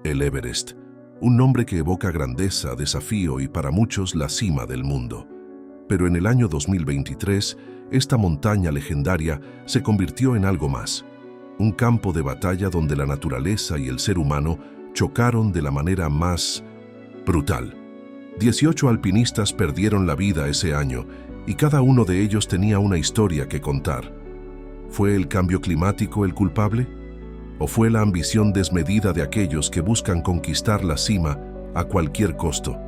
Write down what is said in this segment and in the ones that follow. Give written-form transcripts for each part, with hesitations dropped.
El Everest, un nombre que evoca grandeza, desafío y para muchos la cima del mundo. Pero en el año 2023, esta montaña legendaria se convirtió en algo más. Un campo de batalla donde la naturaleza y el ser humano chocaron de la manera más brutal. 18 alpinistas perdieron la vida ese año y cada uno de ellos tenía una historia que contar. ¿Fue el cambio climático el culpable? ¿O fue la ambición desmedida de aquellos que buscan conquistar la cima a cualquier costo?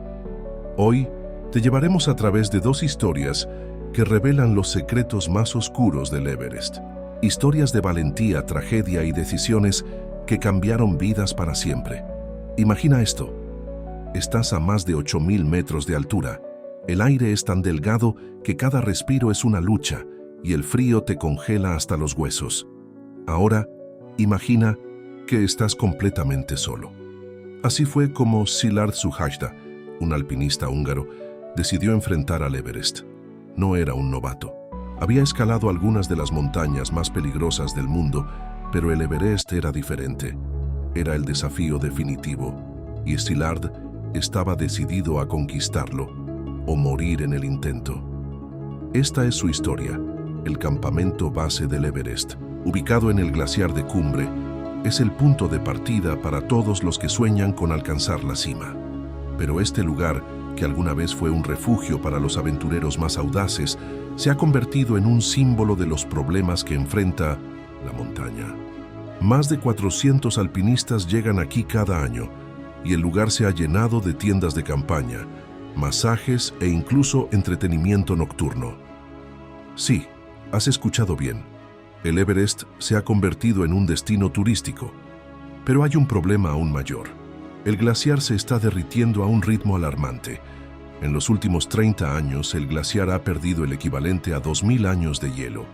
Hoy te llevaremos a través de dos historias que revelan los secretos más oscuros del Everest. Historias de valentía, tragedia y decisiones que cambiaron vidas para siempre. Imagina esto. Estás a más de 8.000 metros de altura. El aire es tan delgado que cada respiro es una lucha y el frío te congela hasta los huesos. Ahora, imagina que estás completamente solo. Así fue como Szilárd Szuhajda, un alpinista húngaro, decidió enfrentar al Everest. No era un novato. Había escalado algunas de las montañas más peligrosas del mundo, pero el Everest era diferente. Era el desafío definitivo, y Szilárd estaba decidido a conquistarlo o morir en el intento. Esta es su historia, el campamento base del Everest. Ubicado en el glaciar de Cumbre, es el punto de partida para todos los que sueñan con alcanzar la cima. Pero este lugar, que alguna vez fue un refugio para los aventureros más audaces, se ha convertido en un símbolo de los problemas que enfrenta la montaña. Más de 400 alpinistas llegan aquí cada año, y el lugar se ha llenado de tiendas de campaña, masajes e incluso entretenimiento nocturno. Sí, has escuchado bien. El Everest se ha convertido en un destino turístico. Pero hay un problema aún mayor. El glaciar se está derritiendo a un ritmo alarmante. En los últimos 30 años, el glaciar ha perdido el equivalente a 2.000 años de hielo.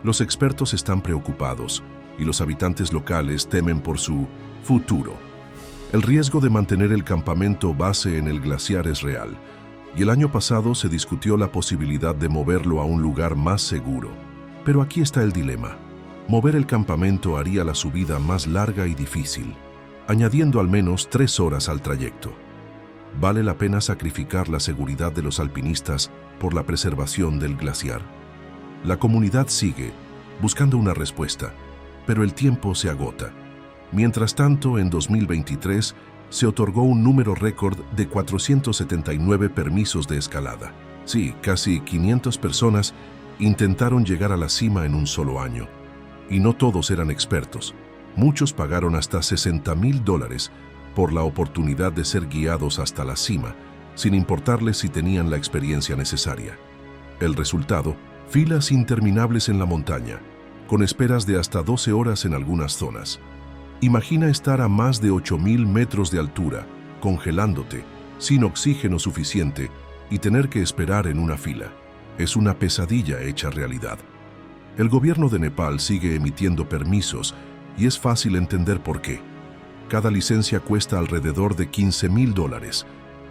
Los expertos están preocupados y los habitantes locales temen por su futuro. El riesgo de mantener el campamento base en el glaciar es real, y el año pasado se discutió la posibilidad de moverlo a un lugar más seguro. Pero aquí está el dilema. Mover el campamento haría la subida más larga y difícil, añadiendo al menos 3 horas al trayecto. ¿Vale la pena sacrificar la seguridad de los alpinistas por la preservación del glaciar? La comunidad sigue, buscando una respuesta, pero el tiempo se agota. Mientras tanto, en 2023 se otorgó un número récord de 479 permisos de escalada. Sí, casi 500 personas intentaron llegar a la cima en un solo año. Y no todos eran expertos. Muchos pagaron hasta $60.000 por la oportunidad de ser guiados hasta la cima, sin importarles si tenían la experiencia necesaria. El resultado, filas interminables en la montaña, con esperas de hasta 12 horas en algunas zonas. Imagina estar a más de 8.000 metros de altura, congelándote, sin oxígeno suficiente y tener que esperar en una fila. Es una pesadilla hecha realidad. El gobierno de Nepal sigue emitiendo permisos y es fácil entender por qué. Cada licencia cuesta alrededor de $15.000.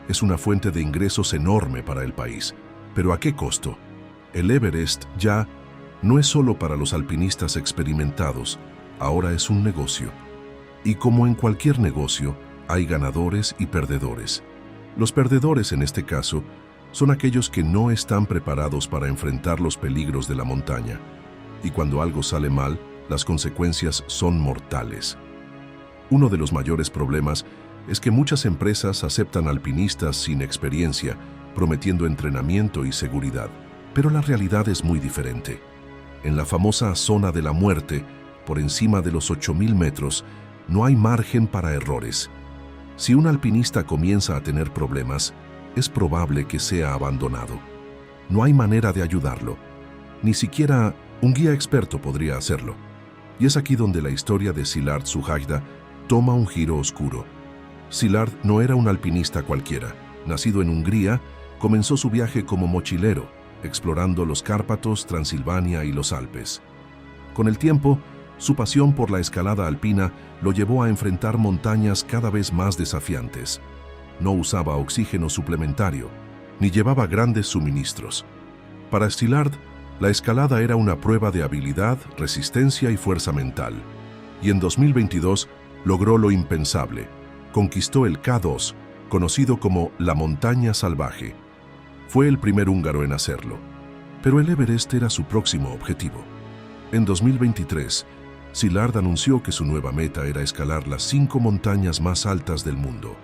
Es una fuente de ingresos enorme para el país. ¿Pero a qué costo? El Everest ya no es solo para los alpinistas experimentados, ahora es un negocio. Y como en cualquier negocio, hay ganadores y perdedores. Los perdedores en este caso son aquellos que no están preparados para enfrentar los peligros de la montaña. Y cuando algo sale mal, las consecuencias son mortales. Uno de los mayores problemas es que muchas empresas aceptan alpinistas sin experiencia, prometiendo entrenamiento y seguridad. Pero la realidad es muy diferente. En la famosa zona de la muerte, por encima de los 8.000 metros, no hay margen para errores. Si un alpinista comienza a tener problemas, es probable que sea abandonado. No hay manera de ayudarlo. Ni siquiera un guía experto podría hacerlo. Y es aquí donde la historia de Szilárd Szuhajda toma un giro oscuro. Szilárd no era un alpinista cualquiera. Nacido en Hungría, comenzó su viaje como mochilero, explorando los Cárpatos, Transilvania y los Alpes. Con el tiempo, su pasión por la escalada alpina lo llevó a enfrentar montañas cada vez más desafiantes. No usaba oxígeno suplementario, ni llevaba grandes suministros. Para Szilárd, la escalada era una prueba de habilidad, resistencia y fuerza mental. Y en 2022 logró lo impensable, conquistó el K2, conocido como la Montaña Salvaje. Fue el primer húngaro en hacerlo, pero el Everest era su próximo objetivo. En 2023, Szilárd anunció que su nueva meta era escalar las 5 montañas más altas del mundo.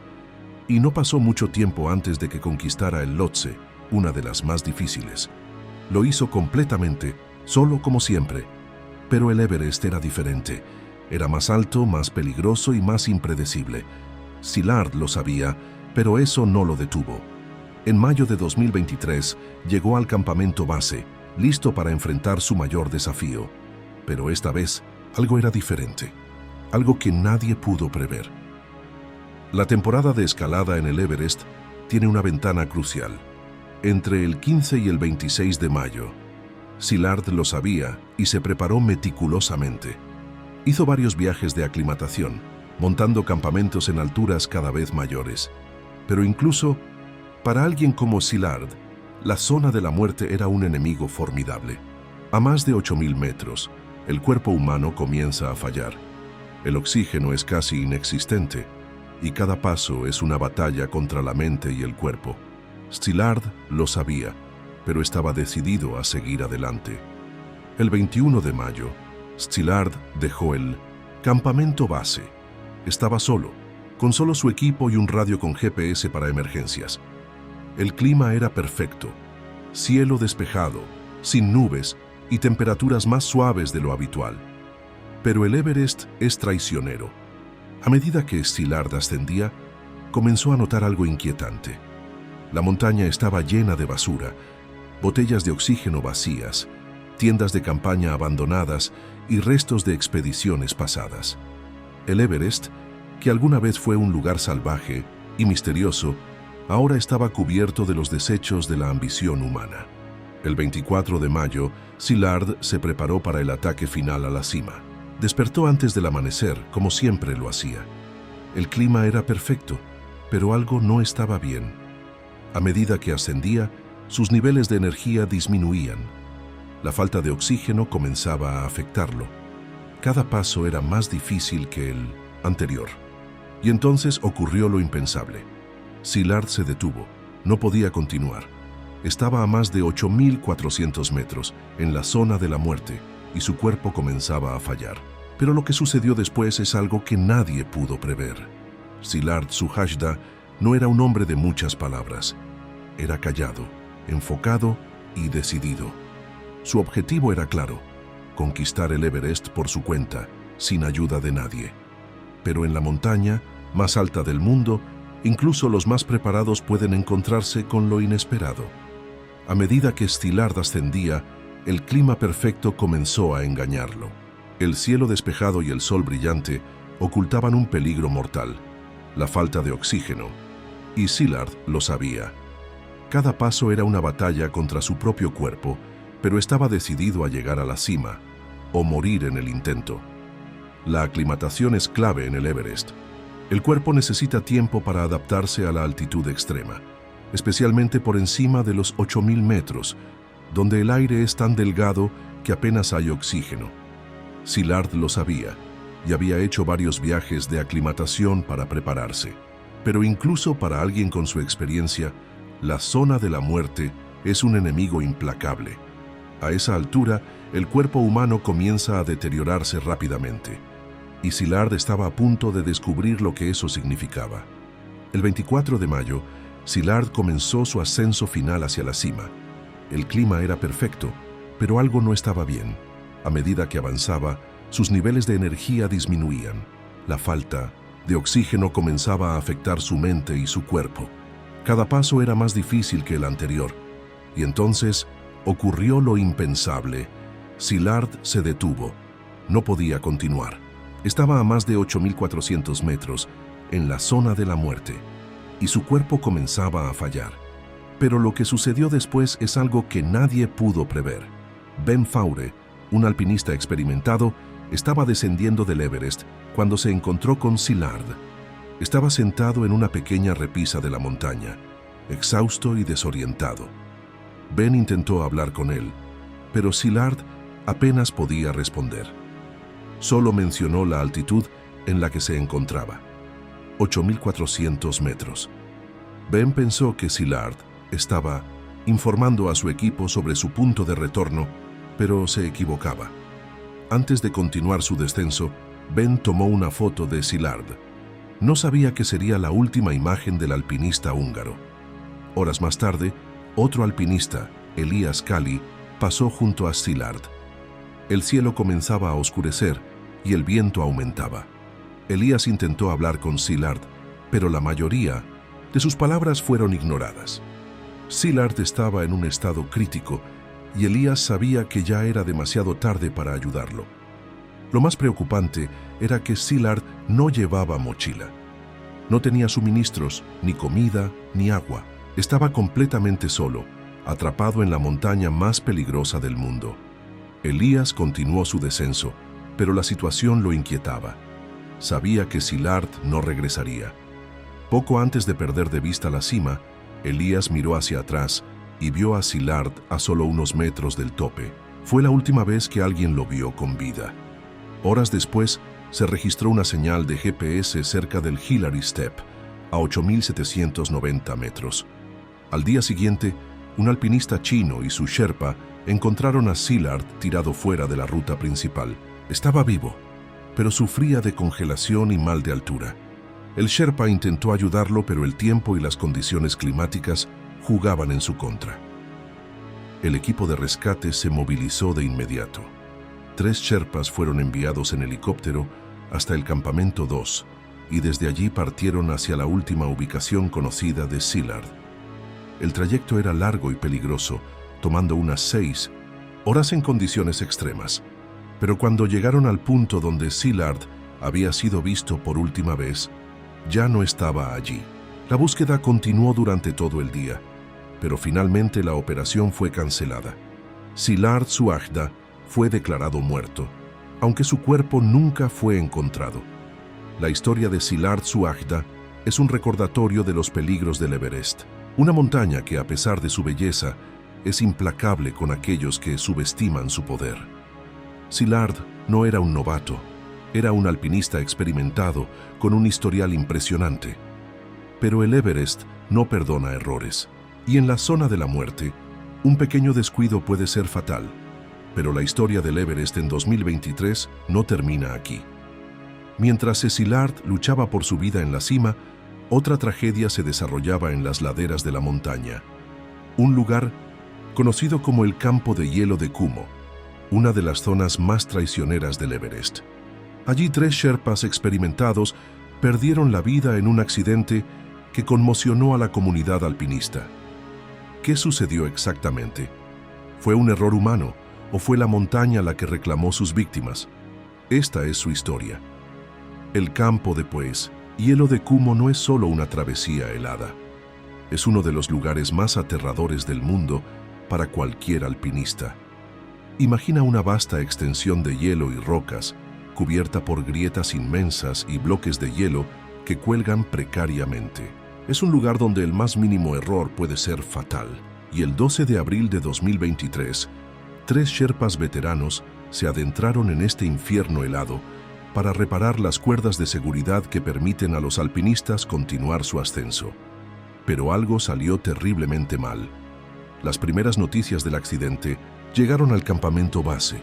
Y no pasó mucho tiempo antes de que conquistara el Lhotse, una de las más difíciles. Lo hizo completamente, solo como siempre. Pero el Everest era diferente. Era más alto, más peligroso y más impredecible. Szilárd lo sabía, pero eso no lo detuvo. En mayo de 2023 llegó al campamento base, listo para enfrentar su mayor desafío. Pero esta vez, algo era diferente. Algo que nadie pudo prever. La temporada de escalada en el Everest tiene una ventana crucial. Entre el 15 y el 26 de mayo, Szilárd lo sabía y se preparó meticulosamente. Hizo varios viajes de aclimatación, montando campamentos en alturas cada vez mayores. Pero incluso, para alguien como Szilárd, la zona de la muerte era un enemigo formidable. A más de 8.000 metros, el cuerpo humano comienza a fallar. El oxígeno es casi inexistente, y cada paso es una batalla contra la mente y el cuerpo. Szilárd lo sabía, pero estaba decidido a seguir adelante. El 21 de mayo, Szilárd dejó el campamento base. Estaba solo, con solo su equipo y un radio con GPS para emergencias. El clima era perfecto, cielo despejado, sin nubes y temperaturas más suaves de lo habitual. Pero el Everest es traicionero. A medida que Szilárd ascendía, comenzó a notar algo inquietante. La montaña estaba llena de basura, botellas de oxígeno vacías, tiendas de campaña abandonadas y restos de expediciones pasadas. El Everest, que alguna vez fue un lugar salvaje y misterioso, ahora estaba cubierto de los desechos de la ambición humana. El 24 de mayo, Szilárd se preparó para el ataque final a la cima. Despertó antes del amanecer, como siempre lo hacía. El clima era perfecto, pero algo no estaba bien. A medida que ascendía, sus niveles de energía disminuían. La falta de oxígeno comenzaba a afectarlo. Cada paso era más difícil que el anterior. Y entonces ocurrió lo impensable. Szilárd se detuvo. No podía continuar. Estaba a más de 8.400 metros, en la zona de la muerte, y su cuerpo comenzaba a fallar. Pero lo que sucedió después es algo que nadie pudo prever. Szilárd Sujahda no era un hombre de muchas palabras. Era callado, enfocado y decidido. Su objetivo era claro: conquistar el Everest por su cuenta, sin ayuda de nadie. Pero en la montaña más alta del mundo, incluso los más preparados pueden encontrarse con lo inesperado. A medida que Szilárd ascendía, el clima perfecto comenzó a engañarlo. El cielo despejado y el sol brillante ocultaban un peligro mortal: la falta de oxígeno. Y Szilárd lo sabía. Cada paso era una batalla contra su propio cuerpo, pero estaba decidido a llegar a la cima, o morir en el intento. La aclimatación es clave en el Everest. El cuerpo necesita tiempo para adaptarse a la altitud extrema, especialmente por encima de los 8.000 metros, donde el aire es tan delgado que apenas hay oxígeno. Szilárd lo sabía y había hecho varios viajes de aclimatación para prepararse. Pero incluso para alguien con su experiencia, la zona de la muerte es un enemigo implacable. A esa altura, el cuerpo humano comienza a deteriorarse rápidamente, y Szilárd estaba a punto de descubrir lo que eso significaba. El 24 de mayo, Szilárd comenzó su ascenso final hacia la cima. El clima era perfecto, pero algo no estaba bien. A medida que avanzaba, sus niveles de energía disminuían. La falta de oxígeno comenzaba a afectar su mente y su cuerpo. Cada paso era más difícil que el anterior, y entonces ocurrió lo impensable. Szilárd se detuvo. No podía continuar. Estaba a más de 8.400 metros, en la zona de la muerte, y su cuerpo comenzaba a fallar. Pero lo que sucedió después es algo que nadie pudo prever. Ben Faure, un alpinista experimentado, estaba descendiendo del Everest cuando se encontró con Szilárd. Estaba sentado en una pequeña repisa de la montaña, exhausto y desorientado. Ben intentó hablar con él, pero Szilárd apenas podía responder. Solo mencionó la altitud en la que se encontraba. 8.400 metros. Ben pensó que Szilard estaba informando a su equipo sobre su punto de retorno, pero se equivocaba. Antes de continuar su descenso, Ben tomó una foto de Szilard. No sabía que sería la última imagen del alpinista húngaro. Horas más tarde, otro alpinista, Elias Kali, pasó junto a Szilard. El cielo comenzaba a oscurecer y el viento aumentaba. Elias intentó hablar con Szilard, pero la mayoría de sus palabras fueron ignoradas. Szilard estaba en un estado crítico y Elias sabía que ya era demasiado tarde para ayudarlo. Lo más preocupante era que Szilard no llevaba mochila. No tenía suministros, ni comida, ni agua. Estaba completamente solo, atrapado en la montaña más peligrosa del mundo. Elias continuó su descenso, pero la situación lo inquietaba. Sabía que Szilard no regresaría. Poco antes de perder de vista la cima, Elias miró hacia atrás y vio a Szilard a solo unos metros del tope. Fue la última vez que alguien lo vio con vida. Horas después, se registró una señal de GPS cerca del Hillary Step, a 8.790 metros. Al día siguiente, un alpinista chino y su Sherpa encontraron a Szilard tirado fuera de la ruta principal. Estaba vivo, pero sufría de congelación y mal de altura. El Sherpa intentó ayudarlo, pero el tiempo y las condiciones climáticas jugaban en su contra. El equipo de rescate se movilizó de inmediato. 3 Sherpas fueron enviados en helicóptero hasta el campamento 2 y desde allí partieron hacia la última ubicación conocida de Szilard. El trayecto era largo y peligroso, tomando unas 6 horas en condiciones extremas. Pero cuando llegaron al punto donde Szilard había sido visto por última vez, ya no estaba allí. La búsqueda continuó durante todo el día, pero finalmente la operación fue cancelada. Szilard Suajda fue declarado muerto, aunque su cuerpo nunca fue encontrado. La historia de Szilard Suajda es un recordatorio de los peligros del Everest, una montaña que, a pesar de su belleza, es implacable con aquellos que subestiman su poder. Szilard no era un novato, era un alpinista experimentado con un historial impresionante. Pero el Everest no perdona errores, y en la zona de la muerte, un pequeño descuido puede ser fatal. Pero la historia del Everest en 2023 no termina aquí. Mientras Szilard luchaba por su vida en la cima, otra tragedia se desarrollaba en las laderas de la montaña. Un lugar conocido como el Campo de Hielo de Kumo, una de las zonas más traicioneras del Everest. Allí 3 Sherpas experimentados perdieron la vida en un accidente que conmocionó a la comunidad alpinista. ¿Qué sucedió exactamente? ¿Fue un error humano o fue la montaña la que reclamó sus víctimas? Esta es su historia. El Campo de Hielo de Kumo no es solo una travesía helada. Es uno de los lugares más aterradores del mundo para cualquier alpinista. Imagina una vasta extensión de hielo y rocas, cubierta por grietas inmensas y bloques de hielo que cuelgan precariamente. Es un lugar donde el más mínimo error puede ser fatal. Y el 12 de abril de 2023, 3 Sherpas veteranos se adentraron en este infierno helado para reparar las cuerdas de seguridad que permiten a los alpinistas continuar su ascenso. Pero algo salió terriblemente mal. Las primeras noticias del accidente llegaron al campamento base.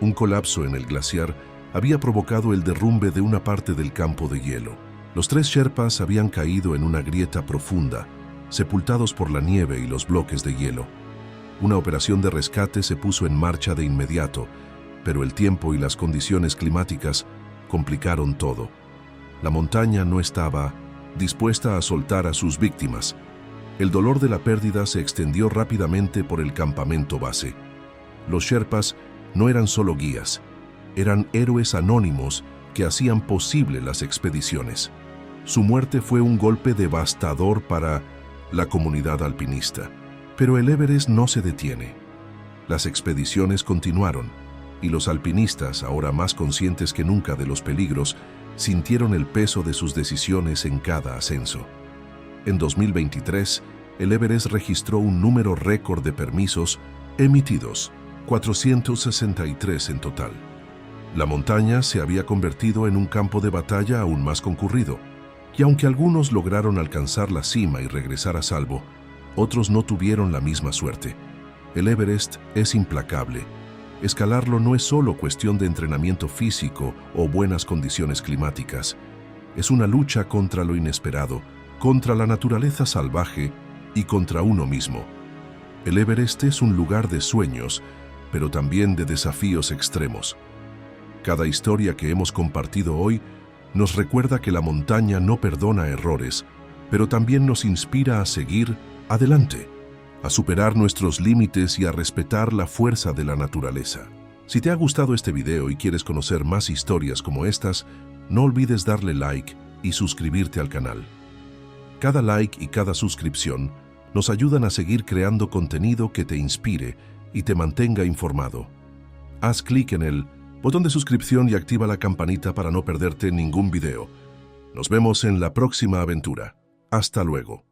Un colapso en el glaciar había provocado el derrumbe de una parte del campo de hielo. Los 3 Sherpas habían caído en una grieta profunda, sepultados por la nieve y los bloques de hielo. Una operación de rescate se puso en marcha de inmediato, pero el tiempo y las condiciones climáticas complicaron todo. La montaña no estaba dispuesta a soltar a sus víctimas. El dolor de la pérdida se extendió rápidamente por el campamento base. Los Sherpas no eran solo guías, eran héroes anónimos que hacían posible las expediciones. Su muerte fue un golpe devastador para la comunidad alpinista. Pero el Everest no se detiene. Las expediciones continuaron, y los alpinistas, ahora más conscientes que nunca de los peligros, sintieron el peso de sus decisiones en cada ascenso. En 2023, el Everest registró un número récord de permisos emitidos, 463 en total. La montaña se había convertido en un campo de batalla aún más concurrido, Y aunque algunos lograron alcanzar la cima y regresar a salvo, otros no tuvieron la misma suerte. El Everest es implacable. Escalarlo no es solo cuestión de entrenamiento físico o buenas condiciones climáticas. Es una lucha contra lo inesperado, contra la naturaleza salvaje y contra uno mismo. El Everest es un lugar de sueños, pero también de desafíos extremos. Cada historia que hemos compartido hoy nos recuerda que la montaña no perdona errores, pero también nos inspira a seguir adelante, a superar nuestros límites y a respetar la fuerza de la naturaleza. Si te ha gustado este video y quieres conocer más historias como estas, no olvides darle like y suscribirte al canal. Cada like y cada suscripción nos ayudan a seguir creando contenido que te inspire y te mantenga informado. Haz clic en el botón de suscripción y activa la campanita para no perderte ningún video. Nos vemos en la próxima aventura. Hasta luego.